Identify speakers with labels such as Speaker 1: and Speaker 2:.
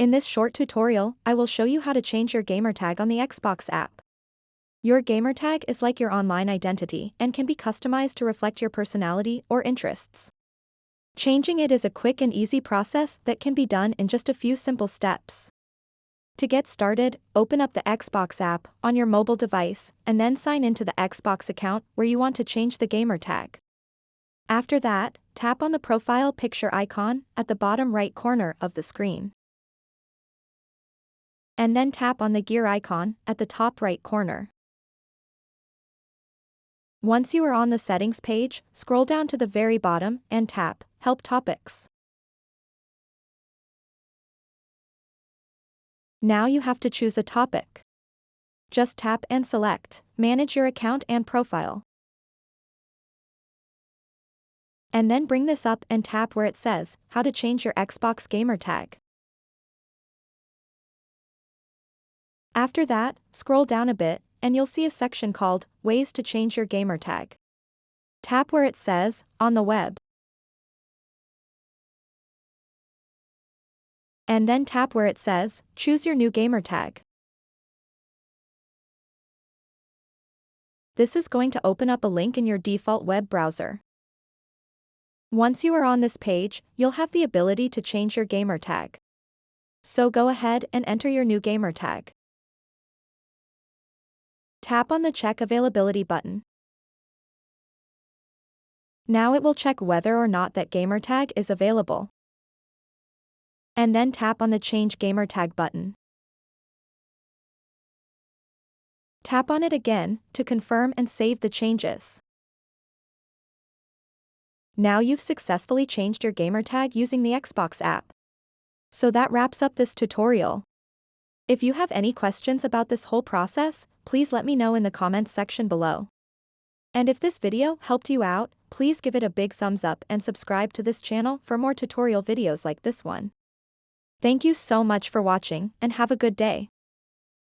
Speaker 1: In this short tutorial, I will show you how to change your gamertag on the Xbox app. Your gamertag is like your online identity and can be customized to reflect your personality or interests. Changing it is a quick and easy process that can be done in just a few simple steps. To get started, open up the Xbox app on your mobile device and then sign into the Xbox account where you want to change the gamertag. After that, tap on the profile picture icon at the bottom right corner of the screen. And then tap on the gear icon at the top right corner. Once you are on the settings page, scroll down to the very bottom and tap Help Topics. Now you have to choose a topic. Just tap and select Manage your account and profile. And then bring this up and tap where it says How to change your Xbox gamertag. After that, scroll down a bit, and you'll see a section called Ways to change your gamertag. Tap where it says On the web. And then tap where it says Choose your new gamertag. This is going to open up a link in your default web browser. Once you are on this page, you'll have the ability to change your gamertag. So go ahead and enter your new gamertag. Tap on the Check Availability button. Now it will check whether or not that gamertag is available. And then tap on the Change Gamertag button. Tap on it again to confirm and save the changes. Now you've successfully changed your gamertag using the Xbox app. So that wraps up this tutorial. If you have any questions about this whole process, please let me know in the comments section below. And if this video helped you out, please give it a big thumbs up and subscribe to this channel for more tutorial videos like this one. Thank you so much for watching and have a good day.